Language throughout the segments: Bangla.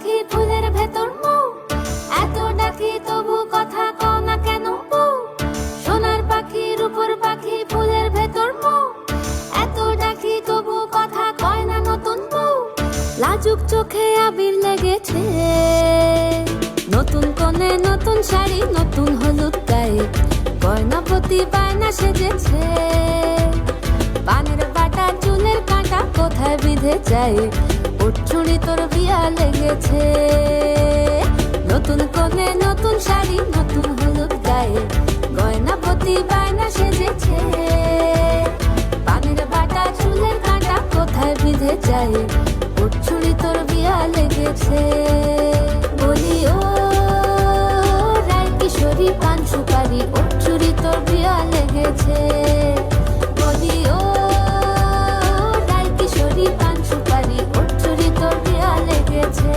পাখি ফুলের ভেতর মৌ, এত ডাকি তবু কথা কও না কেন বউ। সোনার পাখি রূপোর পাখি ফুলের ভেতর মৌ, এত ডাকি তবু কথা কয় না নতুন বউ। লাজুক চোখে আবির লেগেছে, নতুন কোণে নতুন শাড়ি নতুন হলুদ গায়ে, গয়নাপতি বায়না সেজেছে। পানের বাটা চুলের কাঁটা কোথায় বিঁধে যায়, ওর চুড়ি তোর বিয়া লেগেছে। নতুন কোণে নতুন শাড়ি নতুন হলুদ গায়ে, গয়নাপতি বায়না সেজেছে। পানের বাটা চুলের কাঁটা কোথায় বিঁধে যায়, ওর চুড়ি তোর বিয়া লেগেছে। বলি ও রায় কিশোরী পান সুপারি, ওর চুড়ি তোর বিয়া লেগেছে। বলি ও রায় কিশোরী পান সুপারি, ওর চুড়ি তোর বিয়া লেগেছে।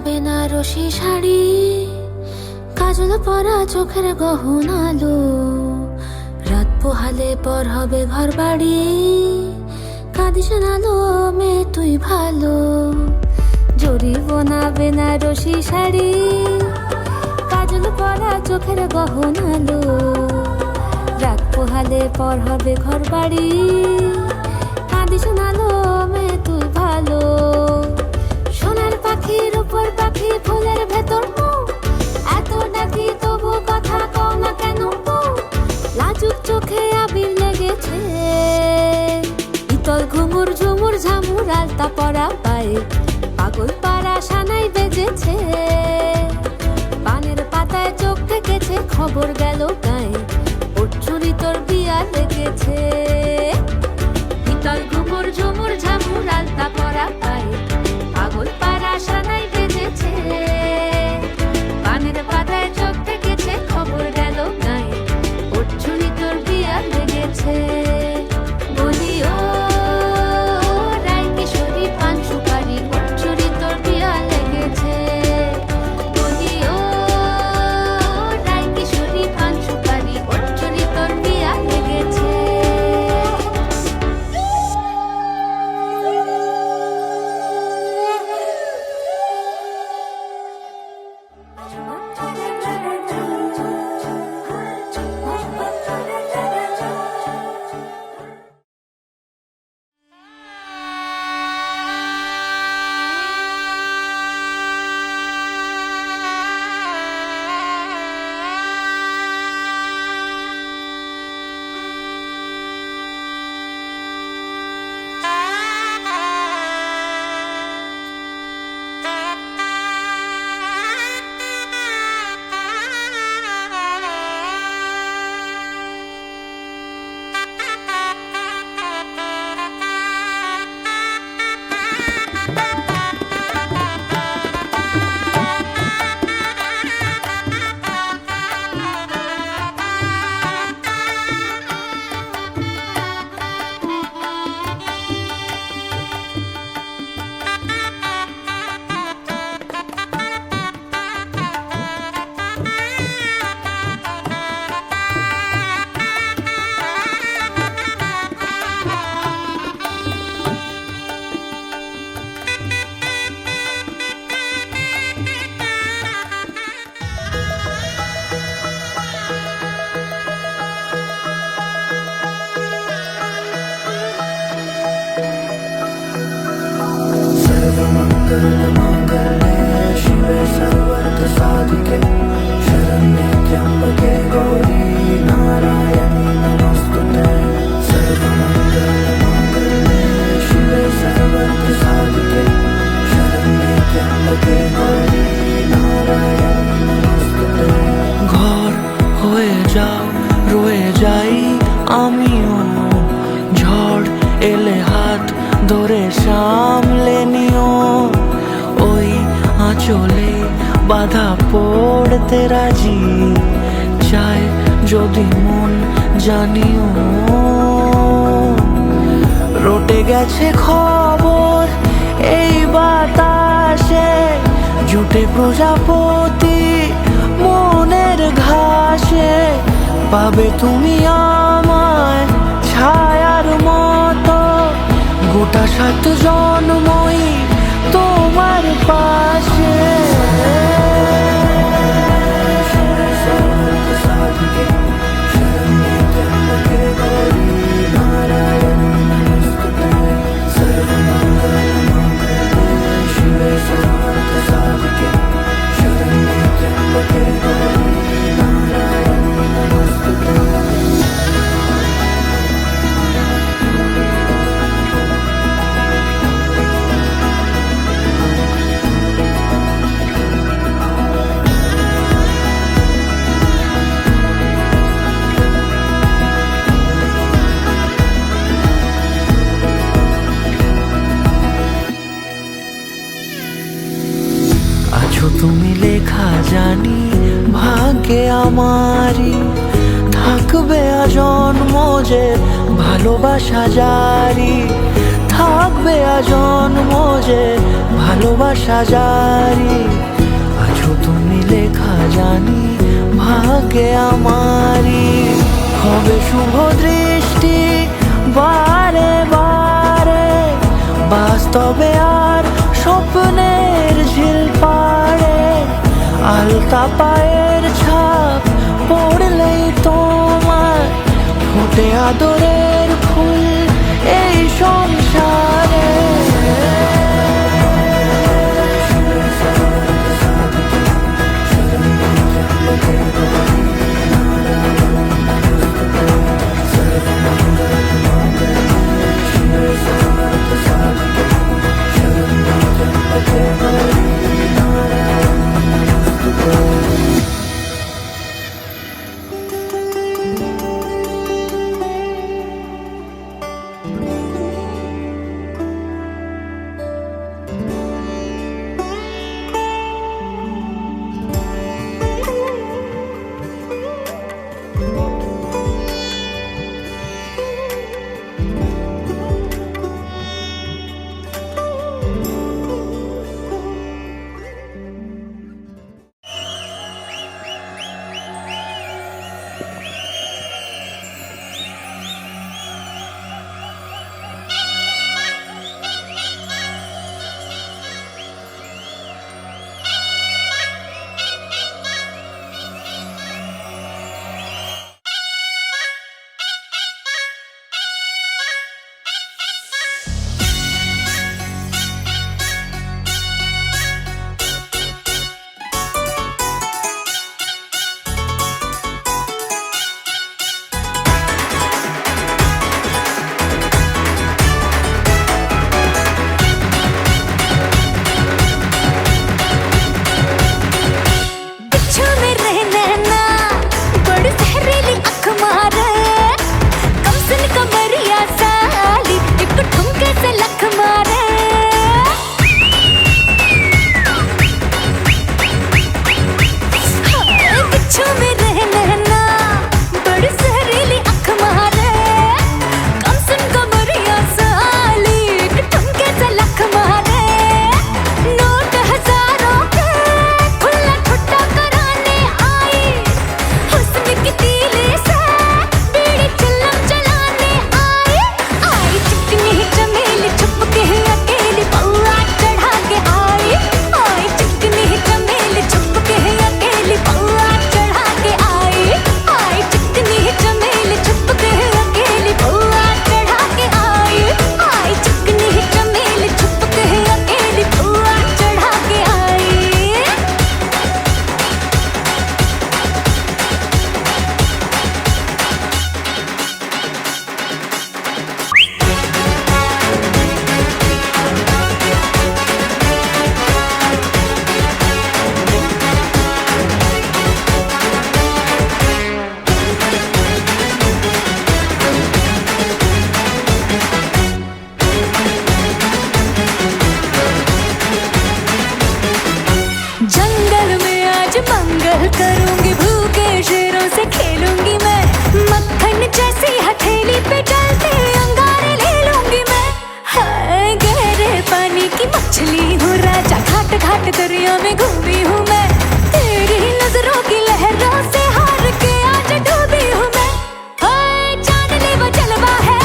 বেনারসি শাড়ি, কাজল পরা চোখের গহনালো, রাত পোহালে পর হবে ঘর বাড়ি, কাঁদিস নালো মেয়ে তুই ভালো। জরি বোনা বেনারসি শাড়ি, কাজল পরা চোখের গহনালো, রাত পোহালে পর হবে ঘর বাড়ি, কাঁদিস নালো মেয়ে তুই ভালো। সোনার পাখি রূপোর পাখি ফুলের ভেতর মৌ, এত ডাকি তবু কথা কও না কেন বউ। লাজুক চোখে আবির লেগেছে, ইতল ঘুমুর ঝুমুর ঝামুর আলতা পরা পায়ে, পাগল পাড়া সানাই বেজেছে। পানের পাতায় চোখ থেকেছে খবর গেল গায়ে, ওর চুড়ি তোর বিয়া লেগেছে। ইতল ঘুমুর ঝুমুর ঝামুর আলতা পরা পায়ে, পাগল পাড়া সানাই বেজেছে। পানের পাতায় চোখ থেকেছে খবর গেল গায়ে, ওর চুড়ি তোর বিয়া লেগেছে। বলি ও রায় কিশোরী পান সুপারি, ওর চুড়ি তোর বিয়া লেগেছে। বলি ও রায় কিশোরী পান সুপারি, ওর চুড়ি তোর বিয়া লেগেছে। सर्वमङ्गलमाङ्गल्ये शिवे सर्वार्थसाधिके शरण्ये त्र्यम्बके गौरी नारायणी नमोस्तुते। सर्वमङ्गलमाङ्गल्ये शिवे सर्वार्थसाधिके शरण्ये त्र्यम्बके गौरी नारायणी नमोस्तुते। ঘর হয়ে যাও রয়ে যাই আমিও, ঝড় এলে হাত ধরে সামলে নিও, ওই আঁচলে বাধা পড়তে রাজি, চায় যদি মন জানিও। রটে গেছে খবর এই বাতাসে, জুটে প্রজাপতি মনের ঘাসে, পাবে তুমি আমায় ছায়ার মতো, গোটা 7 জন্মই তোমার পাশে। আছো তুমি লেখা জানি ভাগ্যে আমারই, থাকবে আজন্ম যে ভালোবাসা জারি, থাকবে আজন্ম যে ভালোবাসা জারি। আছো তুমি লেখা জানি ভাগ্যে আমারই, হবে শুভ দৃষ্টি বারে বারে, বাস্তবে আর স্বপ্নের ঝিল পাড়ে, আলতা পায়ের ছাপ পড়লেই তোমার ফোটে আদরের ফুল এই সংসারে। दरिया में घूमी हूँ मैं, तेरी नजरों की लहरों से हार के आज डूबी हूँ मैं। हाय जान ले वो जलवा है,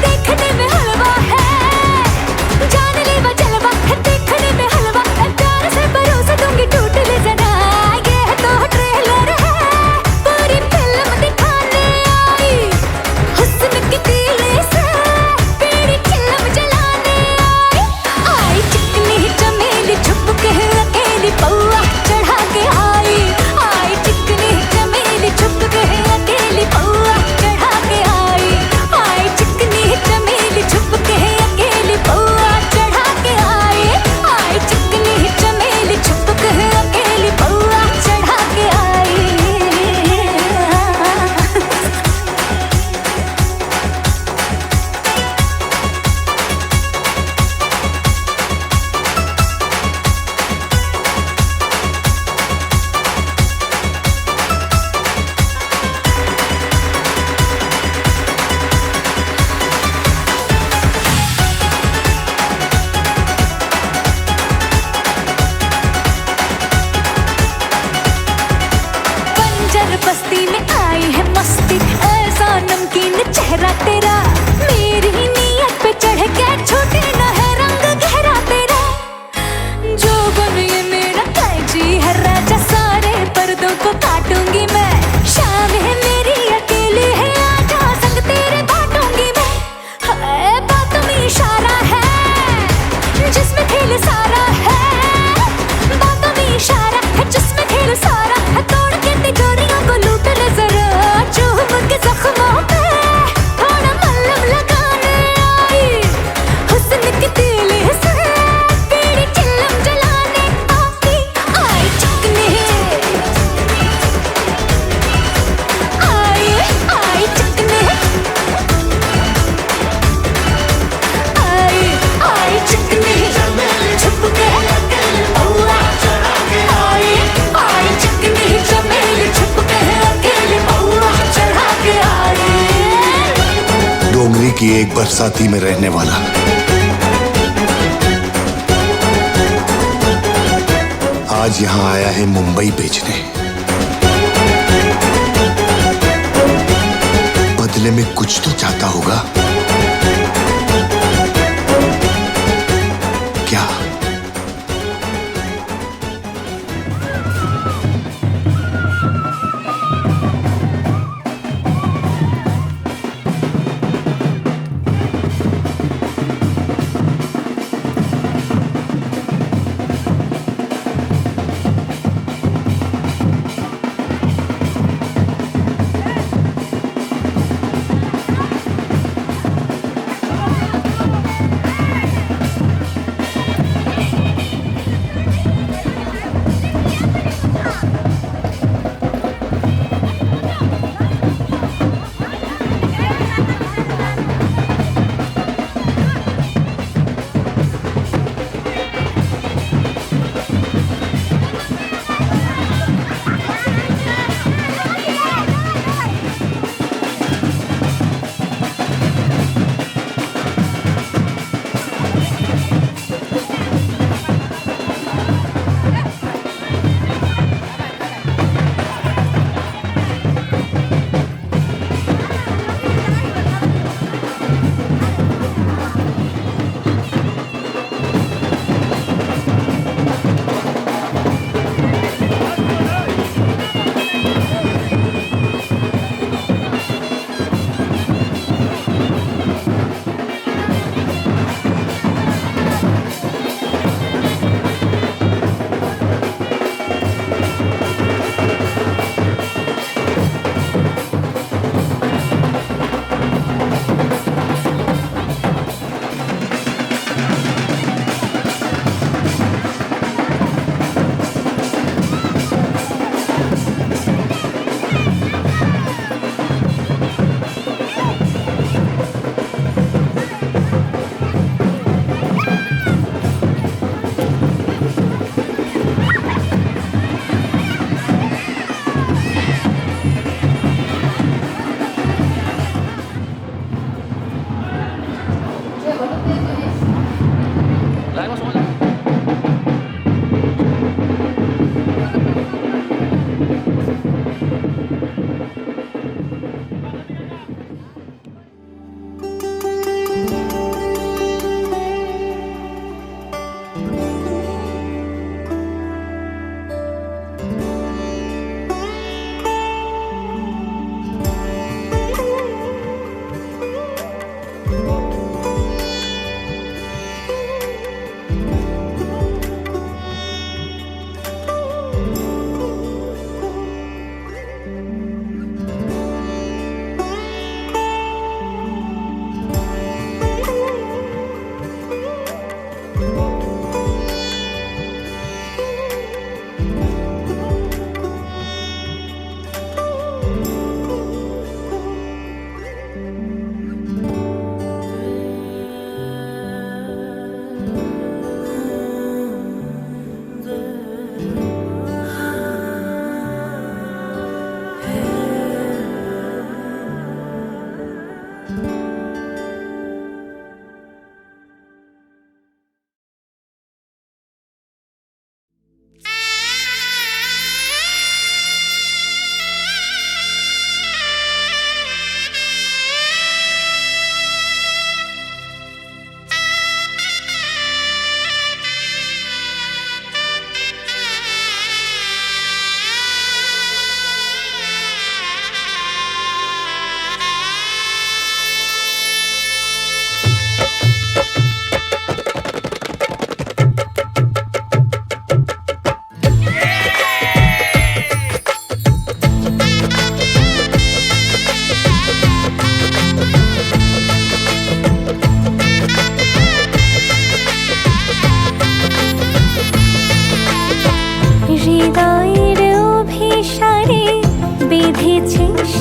देखने में हलवा है, जान ले वो जलवा है, देखने में हलवा है। प्यार से भरोसा दूंगी टूट ले जरा, ये है तो ट्रेलर है, पूरी फिल्म दिखाने आई, हुस्न की तीली से पीड़ी चिलम जलाने आई। आई चिकनी चमेली छुप के अकेली पौआ चढ़ा के आई, आई चिकनी चमेली छुप के अकेली पौआ चढ़ा के आई, आई चिकनी चमेली छुप के अकेली पौआ चढ़ा के आई, आई चिकनी चमेली छुप के अकेली पौआ चढ़ा के आई। बंजर बस्ती में आई है मस्ती, ऐसा नमकीन चेहरा तेरा, मेरी नीयत पे चढ़ के छूटे न है रंग गहरा तेरा। जो बन ये मेरा कैची है राजा, सारे पर्दों को काटूंगी मैं, शाम है मेरी अकेली है, आजा संग तेरे बांटूंगी मैं। है बातों में इशारा है, जिसमें खेल सारा है, बातों में इशारा है, जिसमें खेल सारा है। तोड़ के तिजोरियों को लूट ले जरा, चूम के जख्मों पे थोड़ा मलहम लगाने आई, हुस्न की तीली से पीड़ी चिलम जलाने आई। आई चिकनी आई, आई चिकनी आई, आई चिकनी छुप के पौआ चढ़ा के आई, आई चिकनी चमेली छुप के अकेली पौआ चढ़ा के आई। डोंगरी की एक बरसाती में रहने वाला आज यहाँ आया है मुंबई बेचने, बदले में कुछ तो चाहता होगा। क्या?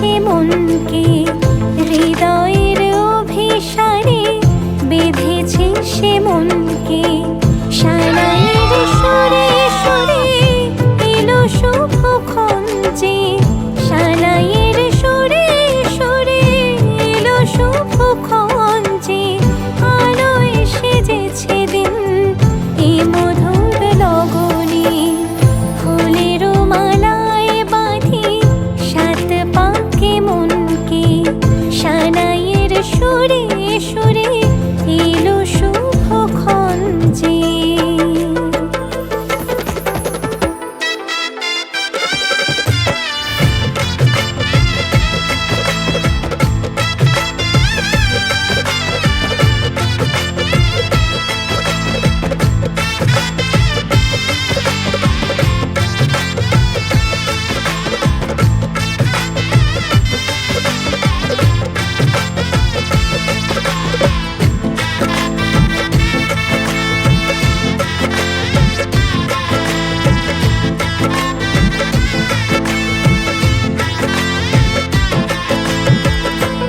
সে মনকে হৃদয়ের অভিসারে বেঁধেছে সে মনকে সানাইয়ের সুরে সুরে এলো শুভক্ষণ যে সানাইয়ের সুরে সুরে এলো শুভক্ষণ যে আলোয় সেজেছে দিন এ মধুর লগনে ফুলের মালায় বাঁধি সাত পাকে মনকে সানাইয়ের সুরে সুরে এলো শুভক্ষণ যে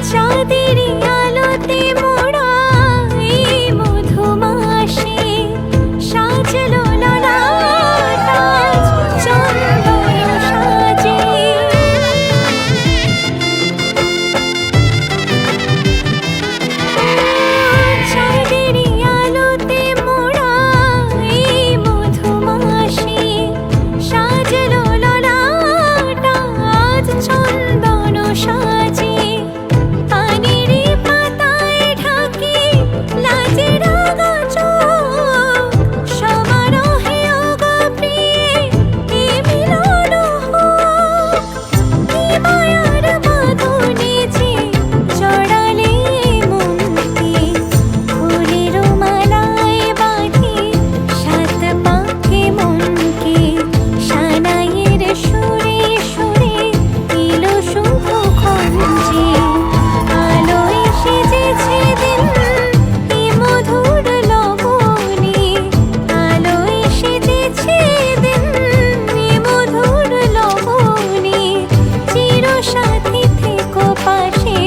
চাঁদেরই আলোতে মোড়া এই মধুমাসে সাজলো ললাটা চন্দন সাজে চাঁদেরই আলোতে মোড়া এই মধুমাসে সাজলো ললাটা চন্দন সাজে পানিরি পাতায় ঢাকি লাজের আগা চোখ সমারোহে ওগো প্রিয়ে এ মিলন হোক কি মায়ার বাঁধনে যে জড়ালে মনকে ফুলের মালায় বাঁধি সাত পাকে মনকে সানাইয়ের সুরে সুরে এলো শুভক্ষণ যে আলোয় সেজেছে দিন এ মধুর লগনে আলোয় সেজেছে দিন এ মধুর লগনে চির সাথী থেকো পাশে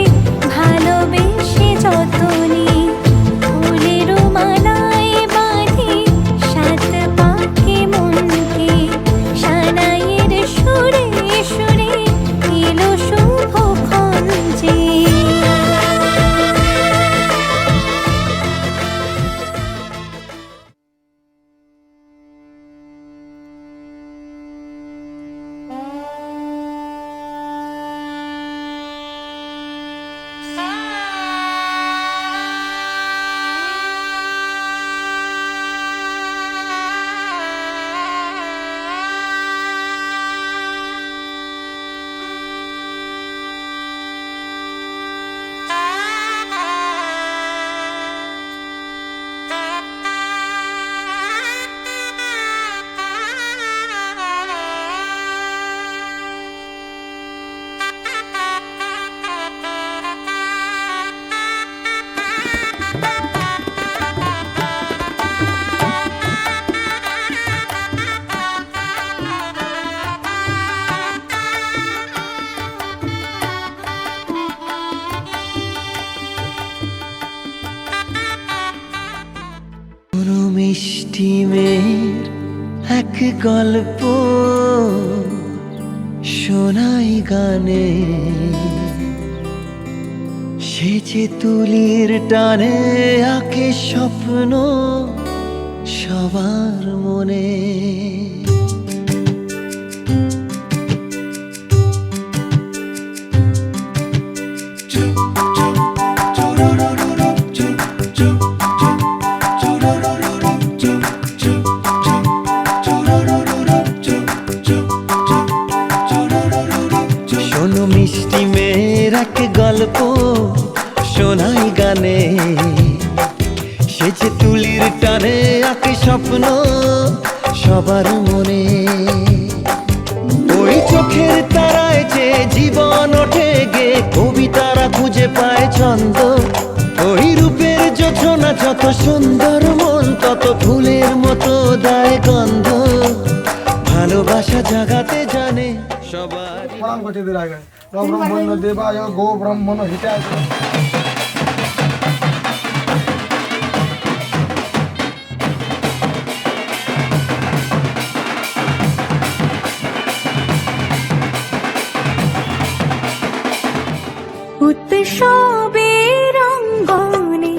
ভালোবেসে যতনে ফুলের মালায় বাঁধি সাত পাকে মনকে সানাইয়ের সুরে সুরে এলো শুভক্ষণ যে কোনো মিষ্টি মেয়ের এক গল্প শোনাই গানে সে যে তুলির টানে আঁকে স্বপ্ন সবার মনে শোনো মিষ্টি মেয়ের এক গল্প শোনাই গানে সে যে তুলির টানে আঁকে স্বপ্ন সবার মনে ওই চোখের তারায় যে জীবন ওঠে গে কবিতারা খুঁজে পায় ছন্দ ওই রূপের যোছনা যত সুন্দর মন তত ফুলের মতো দেয় গন্ধ ভালোবাসা জাগাতে জানে সবার প্রণাম করছে দির আগে ব্রহ্মণ্য দেবায় গো ব্রহ্মণ হিতায় উৎসবের অঙ্গনে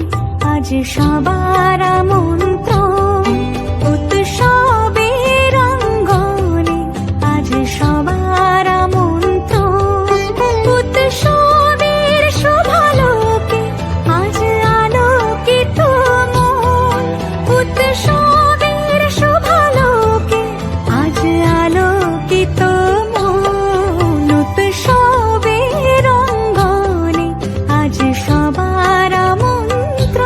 আজ সবার মন্ত্র উৎসবের অঙ্গনে আজ সবার মন্ত্র উৎসবের শোভালোকে আজ আলোকিত মন উৎসবের শোভালোকে আজ আলোকিত মন উৎসবের অঙ্গনে আজ সবার মন্ত্র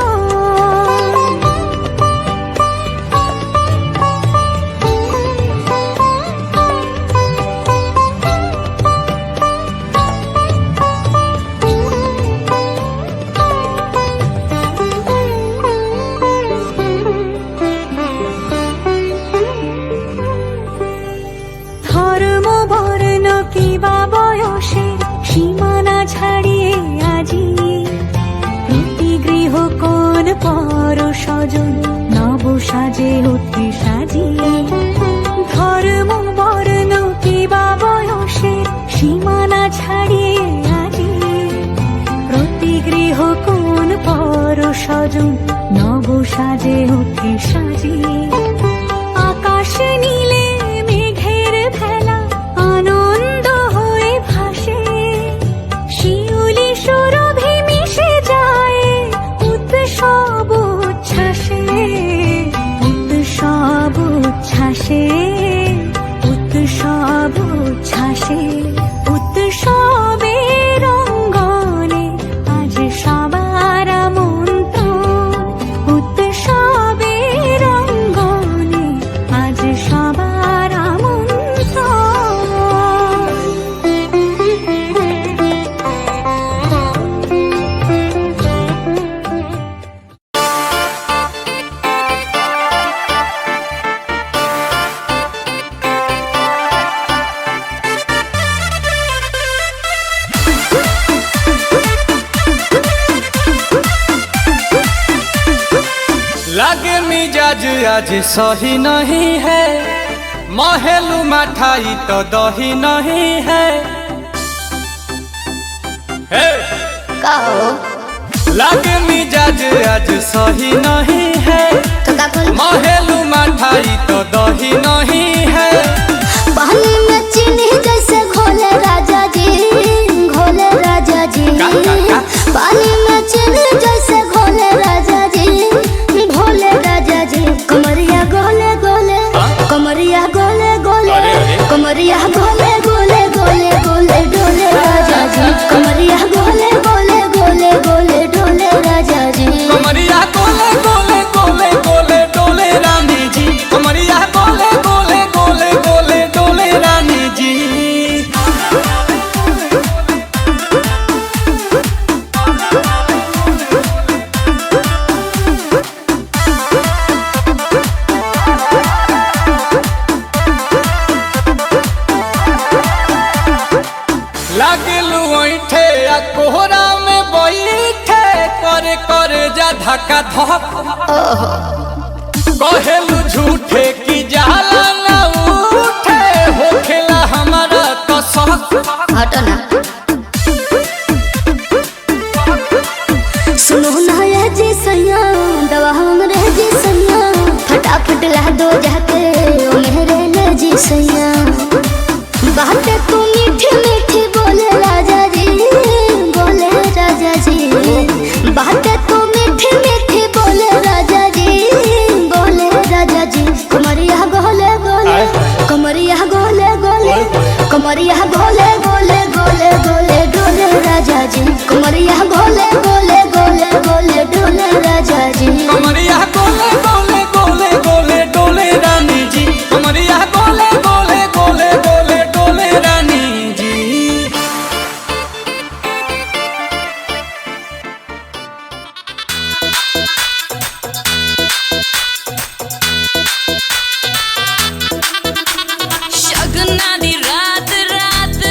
ধর্ম বর্ণ কিবা বয়সের সীমানা ছাড়িয়ে আজি প্রতি গৃহ কোন পর স্বজন নব সাজে অতি সাজিয়ে ধর্ম বর্ণ কিবা বয়সের সীমানা ছাড়িয়ে আজি প্রতি গৃহ কোন পর স্বজন নব সাজে অতি সাজিয়ে আকাশে নীলে মেঘের ভেলা আনন্দ হয়ে ভাসে শিউলি সুরভি মিশে যায় উৎসব উচ্ছ্বাসে উৎসব উচ্ছ্বাসে উৎসব উচ্ছ্বাসে উৎসবের অঙ্গনে আজ সবার মন্ত্র উৎসবের অঙ্গনে আজ সবার মন্ত্র लागे मिजाज आज सही नहीं है महलू मठाई तो दही नहीं है हे! लागे मिजाज आज सही नहीं है महलू मठाई तो दही नहीं है पानी में चीनी जैसे घोले राजा जी घोले राजा जी पानी में चीनी जैसे घोले राजा जी भोले राजा जी कमरिया गोले गोले कमरिया गोले गोले कमरिया गोले गोले गोले गोले डोले राजा जी कमरिया गोले गोले गोले गोले डोले राजा जी कमरिया गोले गोले गोले गोले डोले रानी जी कमरिया गोले गोले गोले गोले डोले रानी जी लागलू ऐठे आ कोहरा में बैठे करे करे जा धक्का धक कहेलू झूठे की जाला ना उठे होखेला हमारा तो शक हटो ना सुनो ना ये जी सैया दवा हमरे जी सैया फटाफट ला दो जाके ओ मेरे ले जी सैया बातें तू मीठी मीठी बोले राजा जी बोले राजा जी बातें तू मीठी मीठी बोले राजा जी बोले राजा जी कमरिया गोले गोले कमरिया गोले गोले कमरिया गोले गोले गोले गोले डोले राजा जी कमरिया गोले गोले गोले गोले डोले राजा जी कमरिया गोले गोले गोले गोले डोले रानी जी कमरिया गोले गोले गोले गोले डोले रानी जी शगना दी रात रात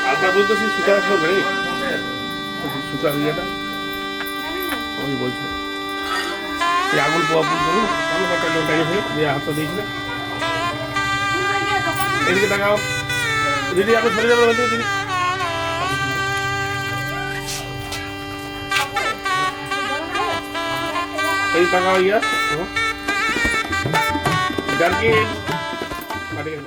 আলতা বলতো সেই সুতা খাবে রে সুতা ইয়েটা ওই বলছো এই আগুন পোয়া বলতো আমি একটা লোক আছে দিয়ে হাতটা দিয়েছিল এদিকে তাকাও দিদি আপনি সরে যাবেন বলতে দিদি এই তাকাও ইয়া গানকে মাটি গেল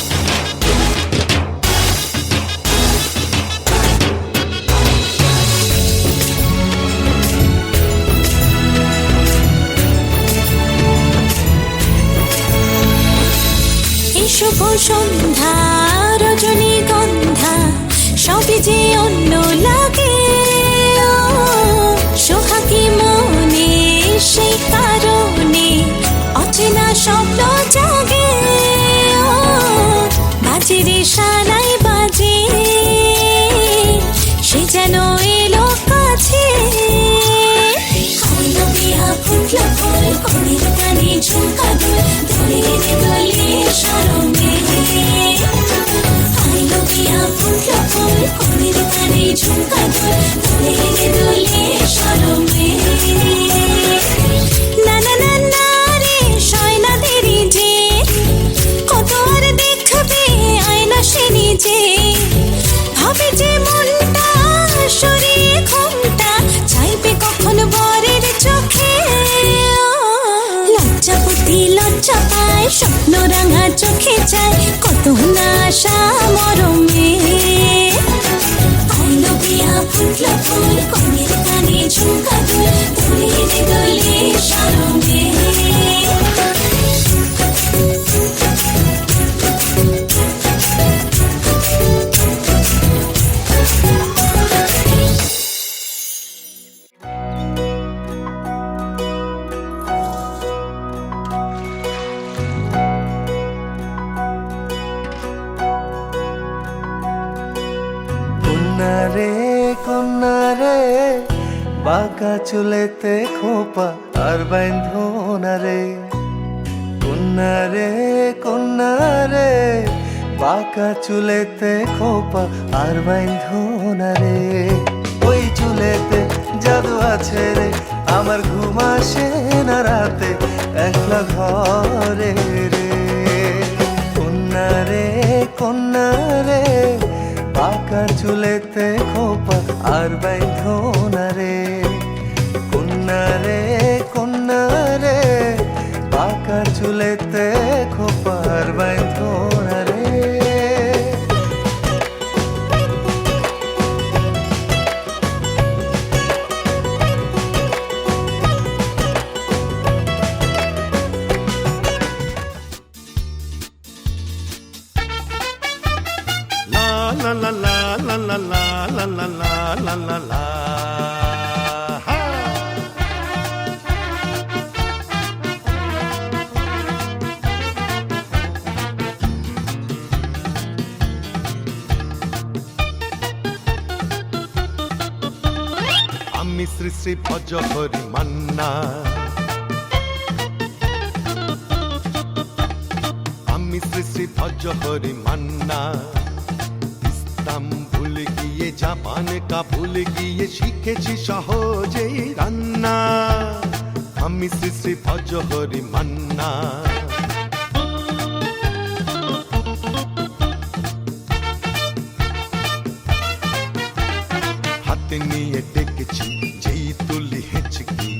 সন্ধ্যা রজনীগন্ধা সবই যে অন্য লাগে ও, সোহাগী মনে সেই কারণে অচেনা স্বপ্ন জাগে ও, বাজে রে শালাই বাজে সে যেন এলো কাছে ফুটলো ফল কনের কানে ঝুমকা দুল ধরে রে দোলে শরমে আইলো বিয়া ফুটলো ফল কনের কানে ঝুমকা দুল ধরে রে দোলে শরমে না না না না রে শয়না দেরি যে কত আর দেখবে আয়না সে নিজে ভাবে যে মনটা সরিয়ে ঘুমটা চাইবে কখন বরের চোখে লজ্জাপতি লজ্জা পায় স্বপ্ন রাঙা চোখে যায় কত না আশা মরমে আইলো বিয়া ফুটলো ফুল কনের কানে ঝুমকা দুল ধরে রে দোলে শরমে কন্যা রে বাঁকা চুলেতে খোপা আর বাইন্ধনা রে কন্যা রে বাঁকা চুলেতে খোপা আর বাইন্ধনা রে ওই চুলেতে জাদু আছে রে আমার ঘুম আসে না রাতে একলা ঘরে রে কন্যা রে বাঁকা চুলেতে খোপা আর বাইন্ধনা রে কন্যা রে বাঁকা চুলেতে খোপা আর বাইন্ধনা রে La la la la la la la la la la la la. Ha! আমি শ্রী শ্রী ভজহরি মান্না আমি শ্রী শ্রী ভজহরি মান্না ভুলে গিয়ে জাপান কাবুল গিয়ে শিখেছি সহজেই রান্না আমি শ্রী শ্রী ভজহরি মান্না হাতে নিয়ে ডেকেছি যেই তুলি হেঁচকি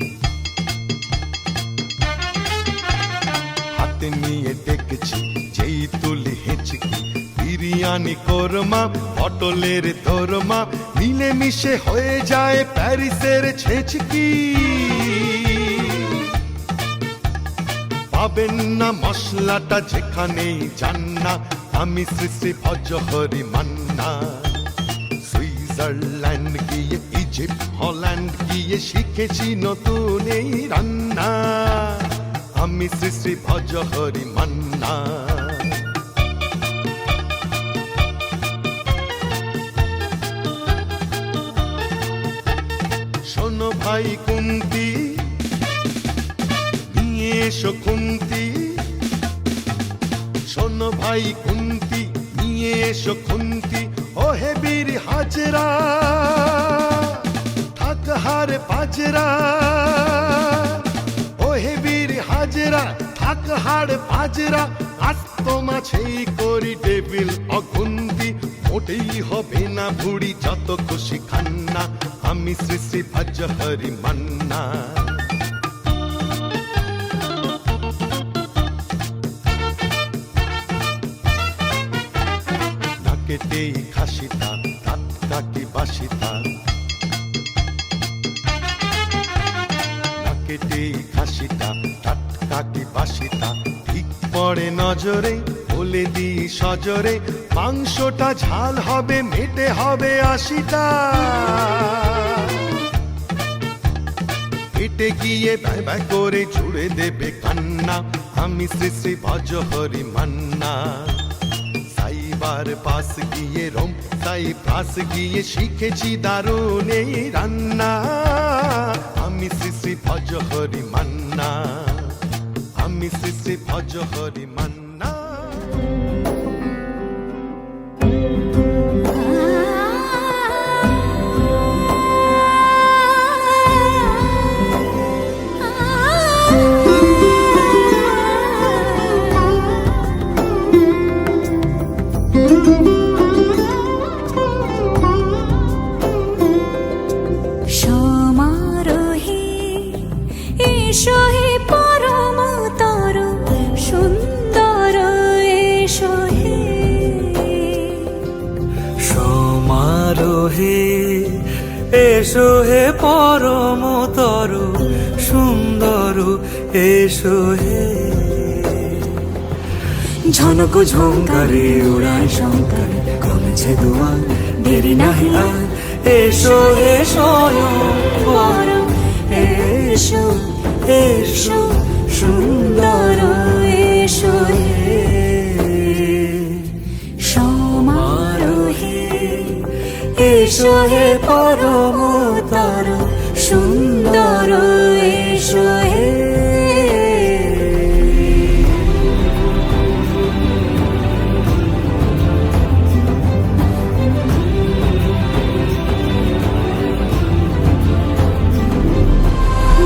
হাতে নিয়ে ডেকেছি যেই তুলি হেঁচকি বিরিয়ানি কোরমা পটলের দোরমা মিলে মিশে হয়ে যায় প্যারিসের ছেঁচকি পাবেন না মশলাটা যেখানেই যান না আমি শ্রী শ্রী ভজহরি মান্না সুইজারল্যান্ড গিয়ে ইজিপ্ট হল্যান্ড গিয়ে শিখেছি নতুন এই রান্না আমি শ্রী শ্রী ভজহরি মান্না শোনো ভাই কুন্তি নিয়ে এসো খুন্তি শোনো ভাই কুন্তি নিয়ে এসো খুন্তি ও হে বীর হাজরা থাক হারে পাজরা ও হে বীর হাজরা থাক হাড় পাজরা আস্ত মাছেই করি টেবিল অগুন্তি মোটেই হবে না ভুড়ি যত খুশি খান্না আমি শ্রী শ্রী ভজহরি মান্না নাকেতেই খাসিতা দাঁত কাটি বাসিতা নাকেতেই খাসিতা দাঁত কাটি বাসিতা ঠিক পড়ে নজরে বলে দিই সজরে, মাংসটা ঝাল হবে, মেটে হবে 80টা। পেটে গিয়ে ব্যয় ব্যয় করে জুড়ে দেবে কান্না। আমি শ্রী শ্রী ভজহরি মান্না। সাইবার পাস গিয়ে রোম, সাই প্লাস গিয়ে শিখেছি দারুণ এই রান্না। আমি শ্রী শ্রী ভজহরি মান্না। আমি শ্রী শ্রী ভজহরি মান্না। সমারোহে এসো হে পরমতর সুন্দর এসো হে। সমারোহে এসো হে পরমতর সুন্দর এসো হে। ঝনক ঝঙ্কারে উড়ায় শঙ্কার, কমেছে দুয়ার দেরি নাহি আর। এসো হে স্বয়ংবর এসো এসো সুন্দর এসো হে। সমারোহে এসো হে পরমতর সুন্দর এসো হে।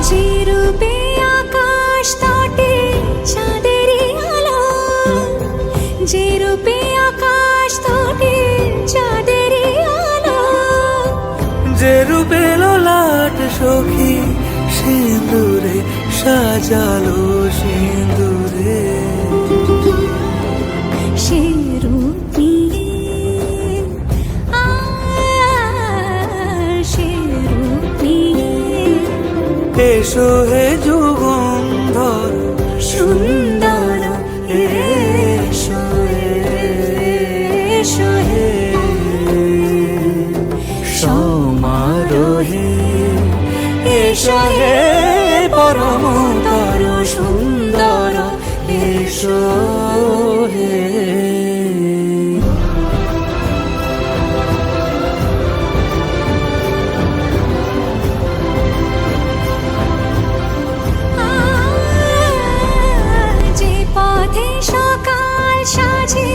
যে রূপে আকাশ তটে চাঁদেরই আলো, যে রূপে আকাশ তটে চাঁদেরই আলো। যে রূপে ললাট সখী সিঁদুরে সাজালো সিঁদুরে। সে রূপ নিয়ে সে রূপ নিয়ে এসো হে যুগন্ধর সুন্দর এসো এসো হে। সমারোহে এসো হে পরমতর সুন্দর এসো হে। যে পথে সকাল সাজে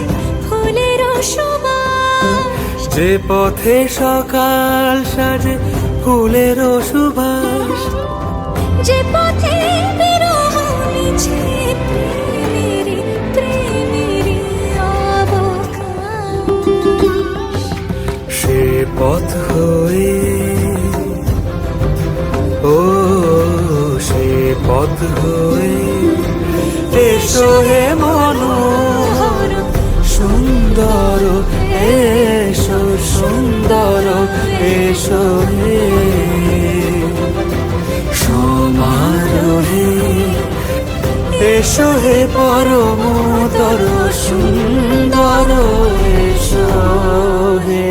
ফুলের সুবাস, যে পথে সকাল সাজে ফুলের সুবাস। যে পথে বিরহ মিছে প্রেমেরই প্রেমেরই অবকাশ। সে পথ হয়ে ও সে পথ হয়ে এসো হে মনোহর সুন্দর এসো সুন্দর এসো হে। সমারোহে এসো হে পরমতর সুন্দর এসো হে।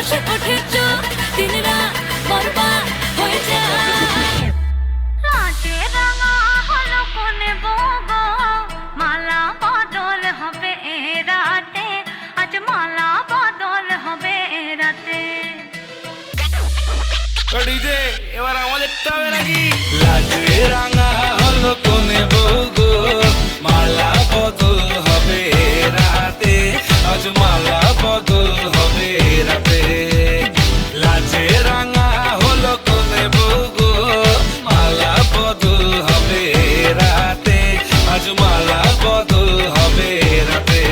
ভাসে ওঠে চোখ দিন রাত বরবাদ হয়ে যায় রাতে রাঙা হলো কোনে বগো মালা বদল হবে এ রাতে আজ মালা বদল হবে এ রাতে ডিজে এবার আমাদেরটা হবে নাকি লাজে রাঙা হলো কোনে বগো মালা বদল হবে রাতে আজ মালা বদল হবে রাতে লাজে রাঙা হলো কোনে বগো মালা বদল হবে রাতে আজ মালা বদল হবে রাতে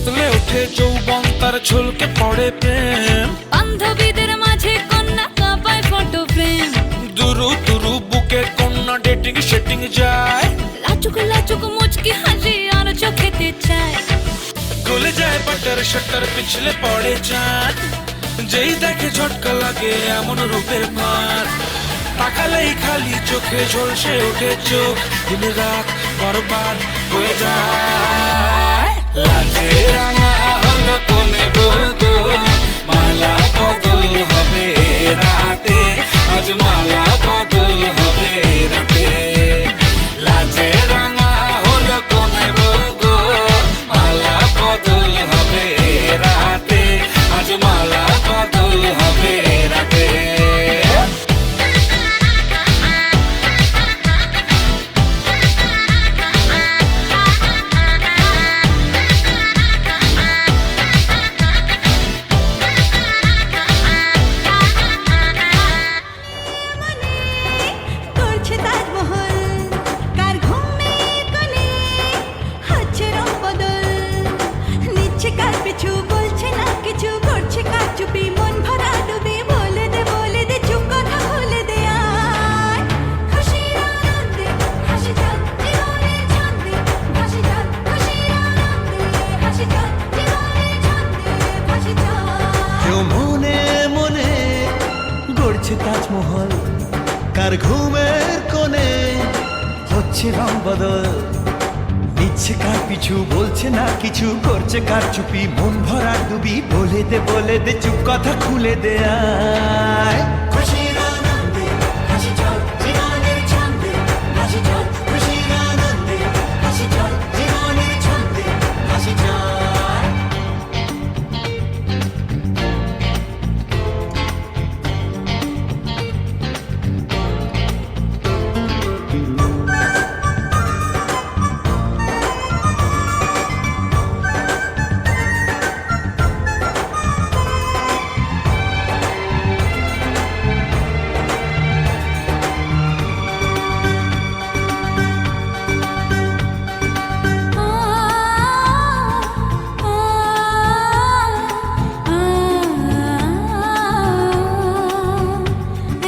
তুলে ওঠে যৌবন তার ঝুলকে পড়ে প্রেম বান্ধবীদের মাঝে কন্যা কাঁপায় ফটো ফ্রেম দুরু দুরু বুকে কন্যা ডেটিং সেটিং যায় লাচুক লাচুক মুচকি হাসি আর চোখেতে চায় গলে যায় বাটার শাটার পিছলে পড়ে চাঁদ যেই দেখে ঝটকা লাগে এমন রূপের মার তাকালেই খালি চোখে ঝলসে ওঠে চোখ দিন রাত বরবাদ হয়ে যায় লাজে রাঙা হলো কোনে বলতো মালা বদল হবে রাতে আজ মালা বদল হবে রাতে লাজে রাঙা হলো কোনে বলতো মালা বদল হবে রাতে আজ মালা বদল হবে রাতে করছে তাজমহল কার ঘুমের কোণে হচ্ছে রং বদল নিচ্ছে কার পিছু বলছে না কিছু করছে কার চুপি মন ভরা ডুবে বলে দে চুপ কথা বলে দে আয় খুশির আনন্দে হাসি যাক জীবনের ছন্দে ভাসি যাক খুশির আনন্দে হাসি যাক জীবনের ছন্দে ভাসি যাক কেউ মনে মনে গড়ছে তাজমহল কার ঘুমের কোণে হচ্ছে রং বদল নিচ্ছে কার পিছু বলছে না কিছু করছে কার চুপি মন ভরা ডুবি বলে দে চুপ কথা খুলে দে আয় খুশির আনন্দে হাসি চল জীবনের ছন্দে হাসি চল খুশির আনন্দে হাসি চল জীবনের ছন্দে হাসি চল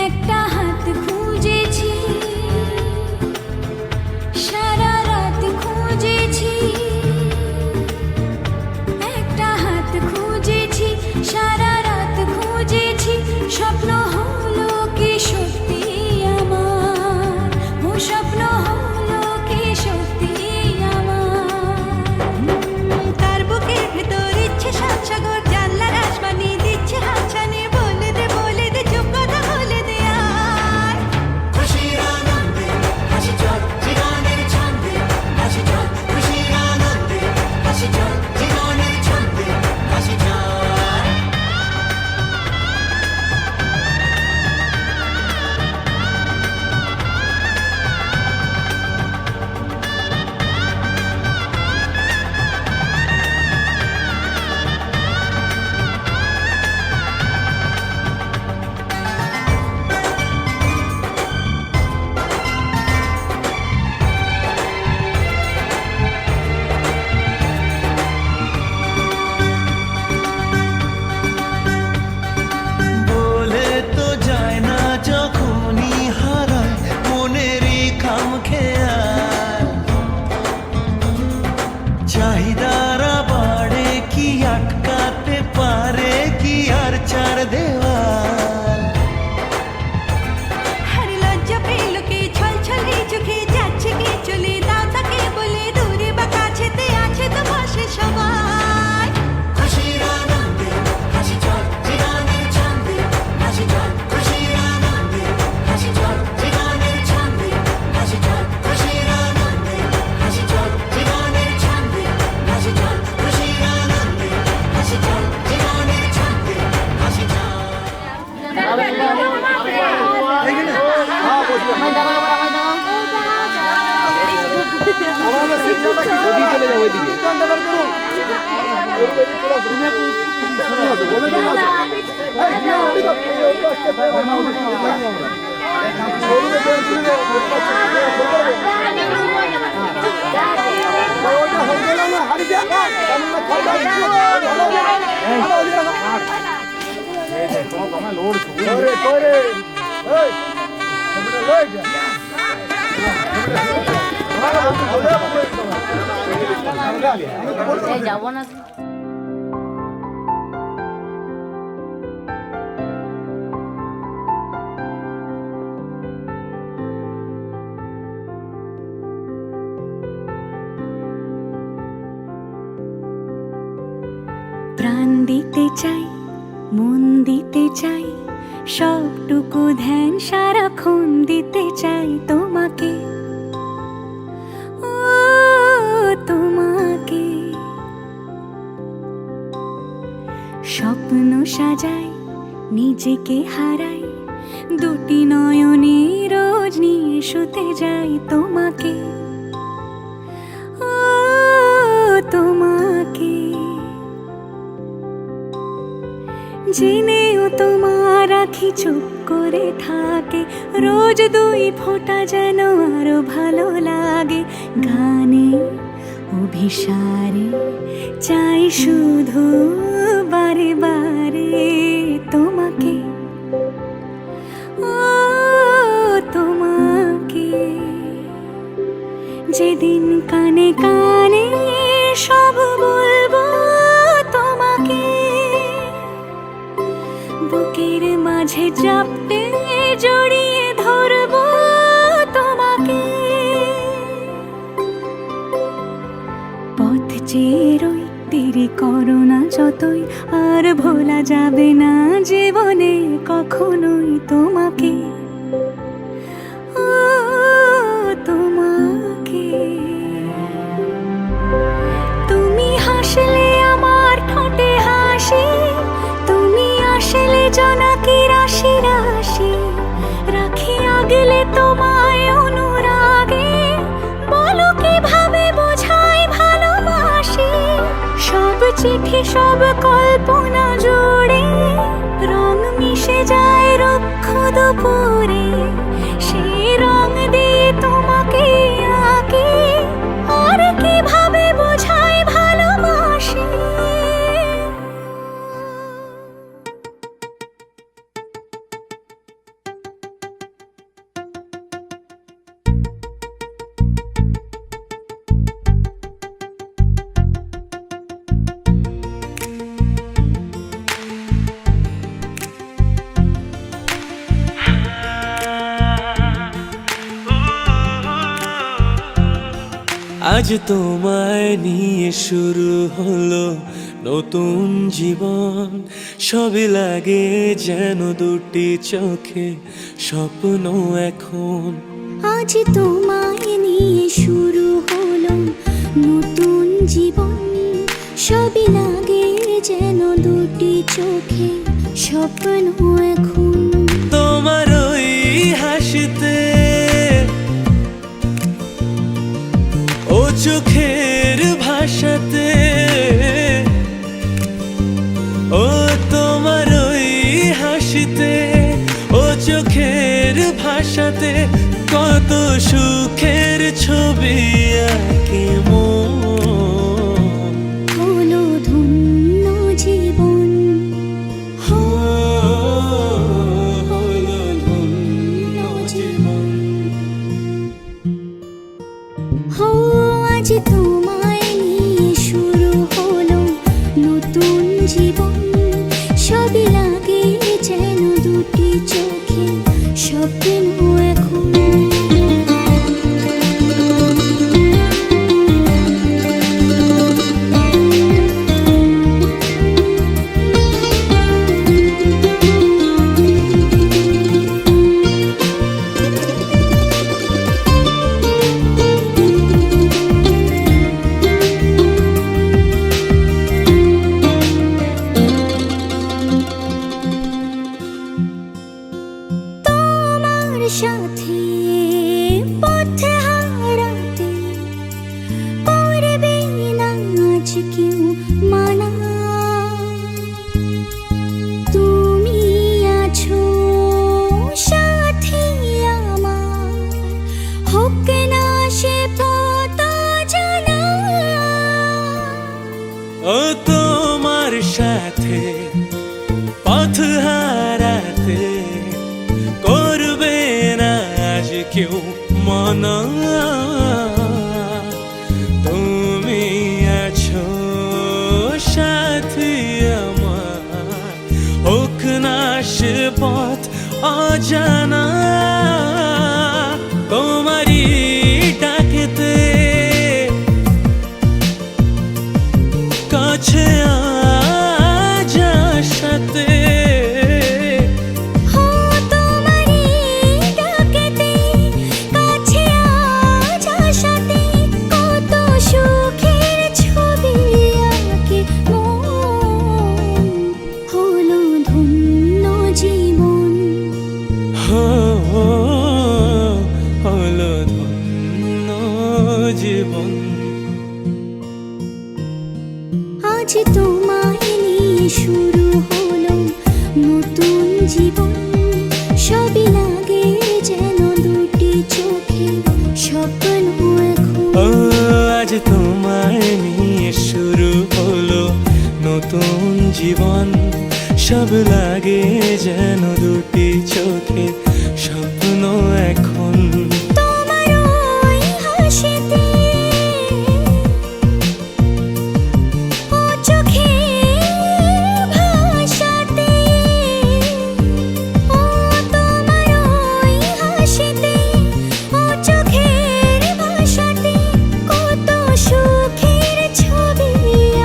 একটা হাত খুঁজেছি সারা রাত খুঁজেছি একটা হাত খুঁজেছি সারা রাত খুঁজেছি স্বপ্ন হলো কি সত্যি আমার ও স্বপ্ন হলো কি সত্যি আমার তার বুকের ভেতর ইচ্ছে সাত সাগর জানলার আসমানি দিচ্ছে হাতছানি বলে দে চুপ কথা বলে দে আয় খুশির আনন্দে হাসি চল জীবনের ছন্দে হাসি চল খুশির আনন্দে হাসি চল জীবনের ছন্দে হাসি চল বলে তো যায় না যখনই হারায় মনেরই খাম খেয়াল চাহিদারা বাড়ে কি আটকাতে যাবো না। প্রাণ দিতে চাই, মন দিতে চাই, সবটুকু ধ্যান সারাক্ষণ দিতে চাই তোমাকে, ও তোমাকে। স্বপ্ন সাজাই, নিজেকে হারাই, দুটি নয়নে রোজ নিয়ে শুতে যাই তোমাকে, ও তোমাকে। জেনেও তোমার আখি চুপ করে থাকে, রোজ দুই ফোঁটা যেন আরো ভালো লাগে। গানে অভিসারে চাই শুধু বারে বারে তোমাকে, ও তোমাকে। যেদিন কানে কানে সব বলবো তোমাকে, বুকের মাঝে চাপতে জড়িয়ে ধরবো তোমাকে। পথ চেয়ে রই, দেরি করো না যতই, আর ভোলা যাবে না জীবনে কখনোই তোমাকে, ও তোমাকে। তুমি হাসলে আমার ঠোঁটে হাসি, তুমি আসলে জোনাকি রাশি রাশি, রাখি আগলে তোমায় অনুরাগে, বলো কিভাবে বোঝাই ভালোবাসি। সব চিঠি সব কল্পনা জুড়ে রং মিশে যায় রুক্ষ দুপুরে, সেই রং দিয়ে তোমাকে আঁকি, আর কিভাবে বোঝাই ভালোবাসি। আজ তোমায় নিয়ে শুরু হলো নতুন জীবন, সবই লাগে যেন দুটি চোখে স্বপ্ন এখন। আজ তোমায় নিয়ে শুরু হলো নতুন জীবন, সবই লাগে যেন দুটি চোখে স্বপ্ন এখন। তোমার ওই হাসিতে, ও চোখের ভাষাতে, ও তোমার ওই হাসিতে, ও চোখের ভাষাতে, কত সুখের ছবি আঁকে মন। হলো ধন্য জীবন, হলো ধন্য জীবন। হো আজ তোমায় নিয়ে শুরু হলো নতুন জীবন, সবই লাগে যেন দুটি চোখে স্বপ্ন এখন। ও তোমার সাথে পথ হারাতে করবে না আজ কেউ মনা। তুমি আছো সাথী আমার, হোক না সে পথ অজানা। তোমারই ডাকেতে কাছে আজ সাথে। হো তোমারই ডাকেতে কাছে আজ আসাতে, কত সুখের ছবি আঁকে মন, হলো ধন্য জীবন। হলো ধন্য জীবন। আজ তোমায় নিয়ে শুরু হলো নতুন জীবন, সবই লাগে যেন দুটি চোখে স্বপ্ন এখন। ও আজ তোমায় নিয়ে শুরু হলো নতুন জীবন, সব লাগে যেন দুটি চোখে স্বপ্ন এখন। তোমার ওই হাসিতে ও চোখের ভাষাতে, ও তোমার ওই হাসিতে ও চোখের ভাষাতে, কত সুখের ছবি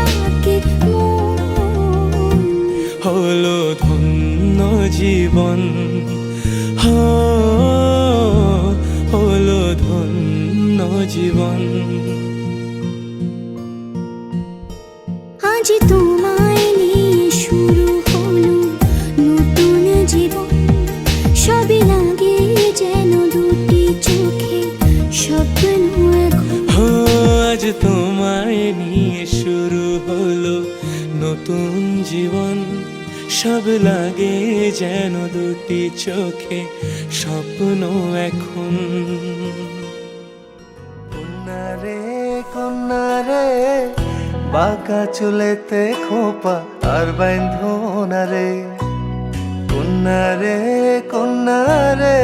আঁকে মন, হলো ধন্য জীবন। হলো ধন্য জীবন। আজ তোমায় নিয়ে শুরু হলো নতুন জীবন, সবই লাগে যেন দুটি চোখে স্বপ্ন এখন। আজ তোমায় নিয়ে শুরু হলো নতুন জীবন, সব লাগে যেন দুটি চোখে স্বপ্ন এখন। কন্যা রে বাঁকা চুলেতে খোপা আর বাইন্ধনা রে। কন্যা রে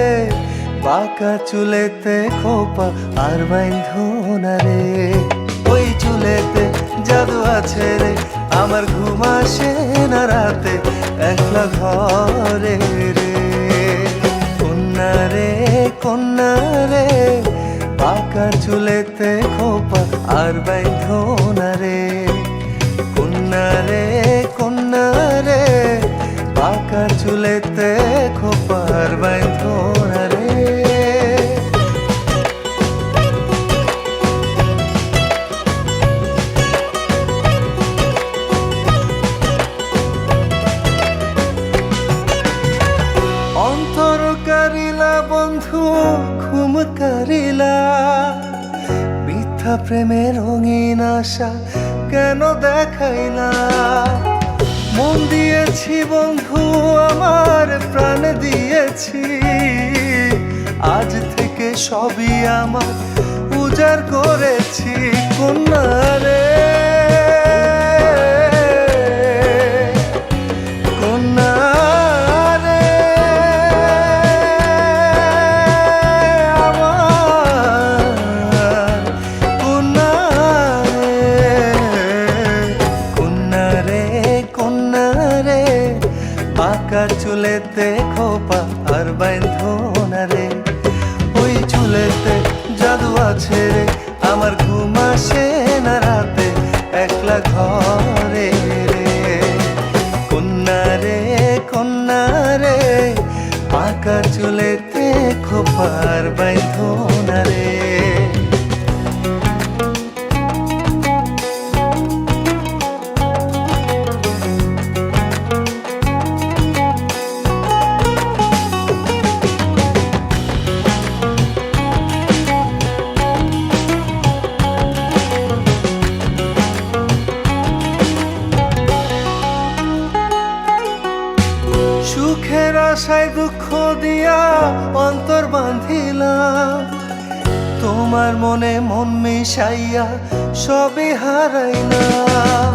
বাঁকা চুলেতে খোপা আর বাইন্ধনা রে। ওই চুলেতে জাদু আছে রে, আমার ঘুম আসে না রাতে একলা ঘরে রে। কন্যা রে বাঁকা চুলেতে খোপা আর বাইন্ধনা রে। কন্যা রে বাঁকা চুলেতে খোপা আর বাইন্ধনা রে। অন্তর কারিলা বন্ধু ঘুম কারিলা, মিথ্যা প্রেমের রঙিন আশা কেন দেখাইলা। মন দিয়েছি বন্ধু আমার প্রাণ দিয়েছি, আজ থেকে সবই আমার উজাড় করেছি। কন্যা রে বাঁকা চুলেতে খোপা আর বাইন্ধনা রে। ওই চুলেতে জাদু আছে রে, আমার ঘুম আসে না রাতে একলা ঘরে রে। কন্যা রে বাঁকা চুলেতে খোপা আর বাইন্ধনা রে। সুখের আশায় দুঃখ দিয়া অন্তর বাঁধিলাম, তোমার মনে মন মিশাইয়া সবে হারাইলাম।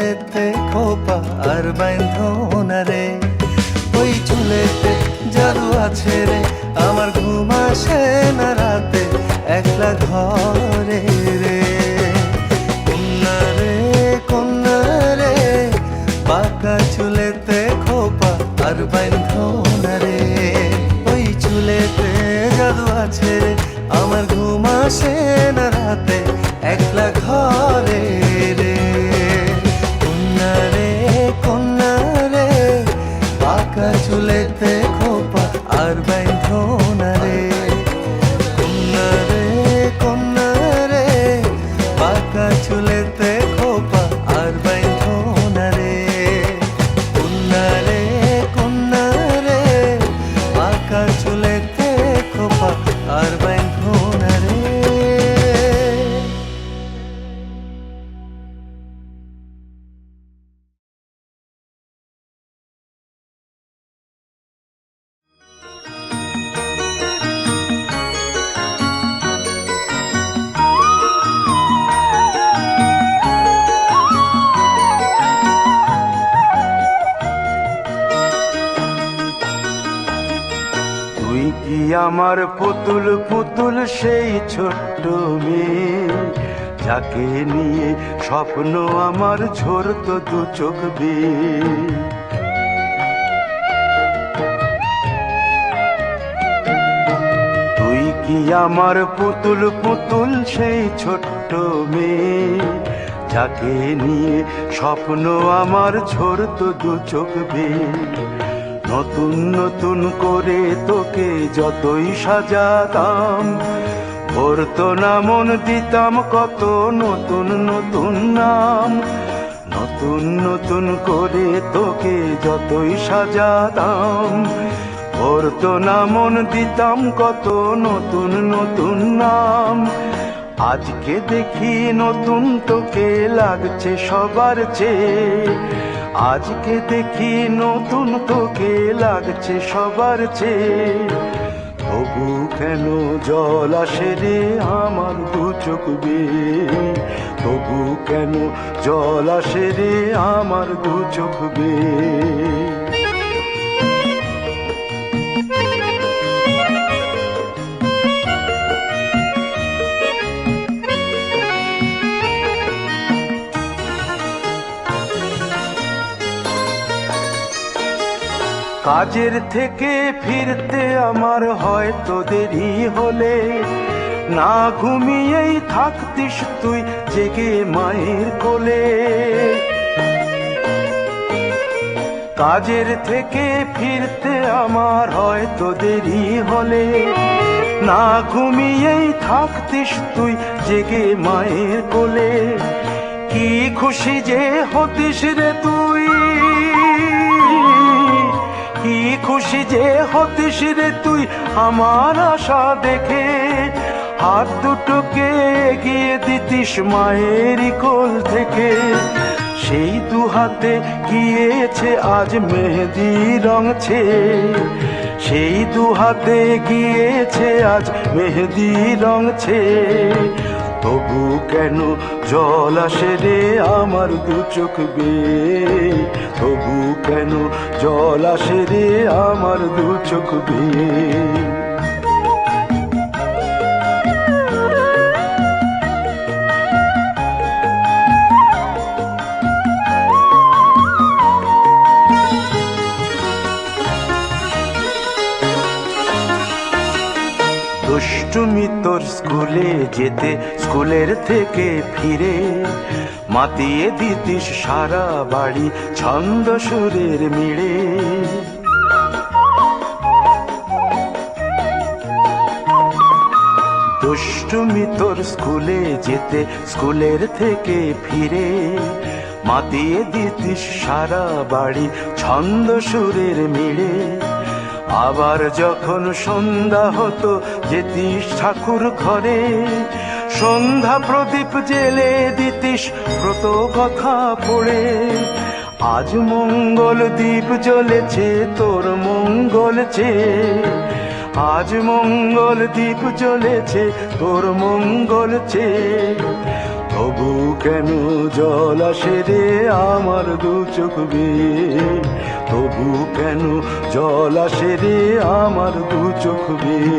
চুলেতে খোপা আর বাইন্ধো না রে, ওই চুলেতে জাদু আছে রে, আমার ঘুম আসে না রাতে একলা ঘরে রে। কন্যা রে বাঁকা চুলেতে খোপা আর বাইন্ধো না রে, ওই চুলেতে জাদু আছে রে, আমার ঘুম আসে না রাতে একলা ঘরে রে। কন্যা রে বাঁকা চুলেতে খোপা আর বাইন্ধো না রে, কন্যা রে বাঁকা চুলেতে খোপা আর বাইন্ধো না রে। কন্যা রে বাঁকা চুলেতে খোপা আর বাইন্ধো না রে। তুই কি আমার পুতুল পুতুল সেই ছোট্ট মেয়ে, যাকে নিয়ে স্বপ্ন আমার ঝরতো দু চোখ বেয়ে। তুই কি আমার পুতুল পুতুল সেই ছোট্ট মেয়ে, যাকে নিয়ে স্বপ্ন আমার ঝরতো দু চোখ বেয়ে। নতুন নতুন করে তোকে যতই সাজাতাম, ভরতো না মন দিতাম কত নতুন নতুন নাম। নতুন নতুন করে তোকে যতই সাজাতাম, ভরতো না মন দিতাম কত নতুন নতুন নাম। আজকে দেখি নতুন তোকে লাগছে সবার চেয়ে, আজকে দেখি নতুন তোকে লাগছে সবার চেয়ে। তবু কেন জল আসে রে আমার দু চোখ বেয়ে, তবু কেন জল আসে রে আমার দু চোখ বেয়ে। কাজের থেকে ফিরতে আমার হয়তো দেরি হলে, না ঘুমিয়েই থাকতিস তুই জেগে মায়ের কোলে। কাজের থেকে ফিরতে আমার হয়তো দেরি হলে, না ঘুমিয়েই থাকতিস তুই জেগে মায়ের কোলে। কি খুশি যে হতিস রে তুই, কি খুশি যে হতিস রে তুই আমার আশা দেখে। হাত দুটোকে এগিয়ে দিতিস মায়েরই কোল থেকে, সেই দু হাতে গিয়েছে আজ মেহেদি রং ছেয়ে। সেই দু হাতে গিয়েছে আজ মেহেদি রং ছেয়ে। তবু কেন জল আসে রে আমার দু চোখ বেয়ে, তবু কেন জল আসে রে আমার দু চোখ বেয়ে। দুষ্টুমি তোর স্কুলে যেতে, স্কুলের থেকে ফিরে মাতিয়ে দিতিস সারা বাড়ি ছন্দ সুরের মিড়ে। দুষ্টুমি তোর স্কুলে যেতে, স্কুলের থেকে ফিরে মাতিয়ে দিতিস সারা বাড়ি ছন্দ সুরের মিড়ে। আবার যখন সন্ধ্যা হতো যেতিস ঠাকুর ঘরে, সন্ধ্যা প্রদীপ জেলে দিতিস ব্রত কথা পড়ে। আজ মঙ্গল দ্বীপ জ্বলেছে তোর মঙ্গল চেয়ে, আজ মঙ্গল দ্বীপ জ্বলেছে তোর মঙ্গল চেয়ে। তবু কেন জল আসে রে আমার দু চোখ বেয়ে, তবু কেন জল আসে রে আমার দু চোখ বেয়ে।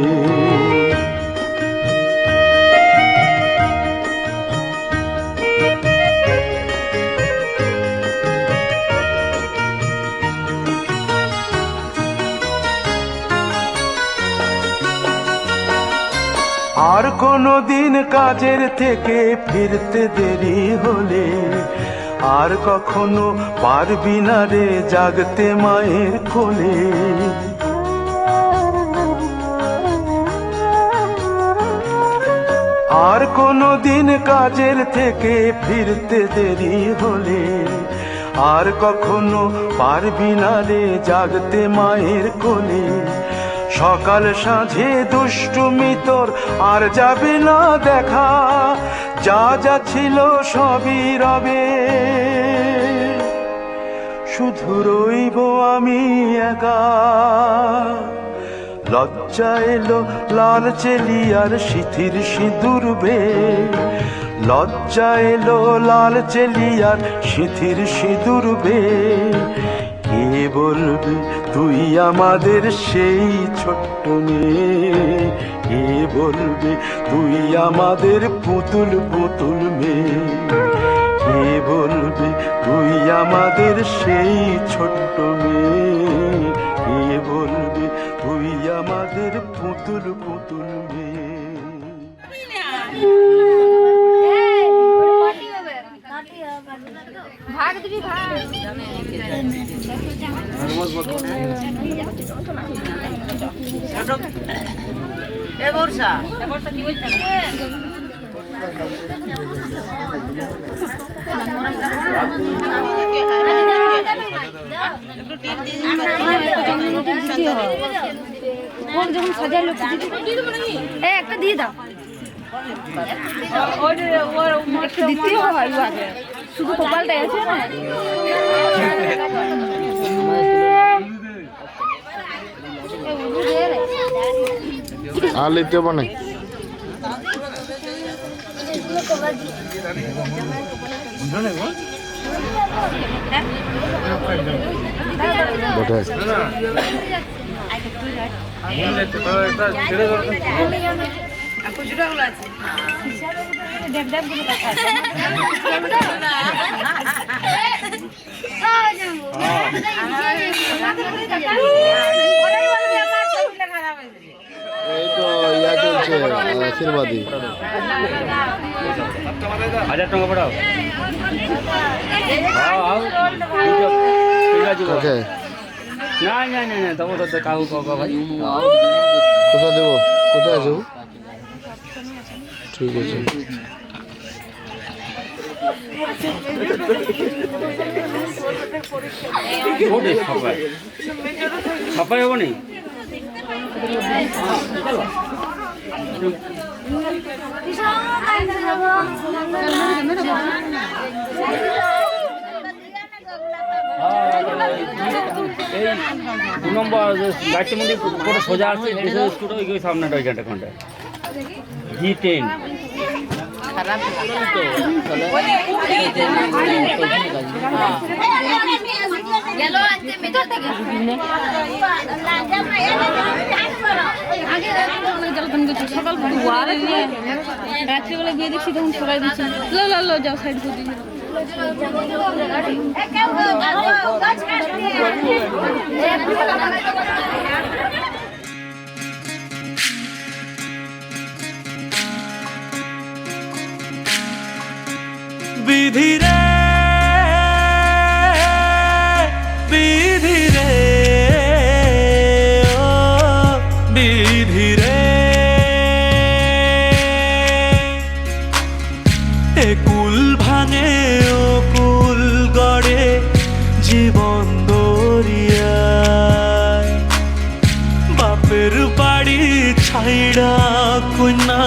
আর কোনো দিন কাজের থেকে ফিরতে দেরি হলে আর কখনো পারবি না রে জাগতে মায়ের কোলে। আর কোনো দিন কাজের থেকে ফিরতে দেরি হলে আর কখনো পারবি না রে জাগতে মায়ের কোলে। সকাল সাঁঝে দুষ্টুমি তোর আর যাবে না দেখা, যা যা ছিল সবই রবে, শুধু রইব আমি একা। লজ্জা এলো লাল চেলিয়ার সিথির সিঁদুর বে, লজ্জা এলো লাল চেলিয়ার সিথির সিঁদুর বে। কে বলবে তুই আমাদের সেই ছোট্ট মেয়ে, কে বলবে তুই আমাদের পুতুল পুতুল মেয়ে, কে বলবে তুই আমাদের সেই ছোট্ট মেয়ে, কে বলবে তুই আমাদের পুতুল পুতুল মেয়ে। ভাগ দিবি ভাগ। এ বর্ষা কি বলছিস? যখন সাজালো একটা দিয়ে দাও, একটু দিতে হয় শুধু কপালটাই আছে না। আর লিখতে হবে না। এই তো ইয়া চলছে আশীর্বাদী। 1000 টাকা পাঠাও। ওকে না না না না তবু তো কাউ কাউ ভাই কোথায় দেবো, কোথায় আছে ও? ঠিক আছে। ছাপাই হবো নি এই 2 নম্বর গাড়ি মন্দির পুরো সোজা আছে স্কুটা ওই সামনেটা ওইখানটা কোনটা G10 খারাপ তো গেল আনতে মেটা থেকে আগে যখন সকাল রাত্রিবেলা গিয়ে দেখছি তখন সবাই দিচ্ছে লো যাও সাইড করে দিয়েছে। বিধি রে বিধি রে ও বিধি রে এ কুল ভাঙে ও কুল গড়ে জীবন দরিয়ায় বাপের বাড়ি ছাইড়া কন্যা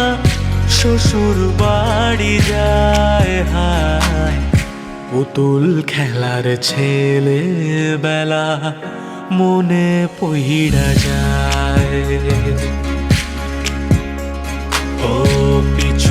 শ্বশুর বাড়ি যায় হায় পুতুল খেলার ছেলে বেলা মনে পইড়া যায় ও পিছু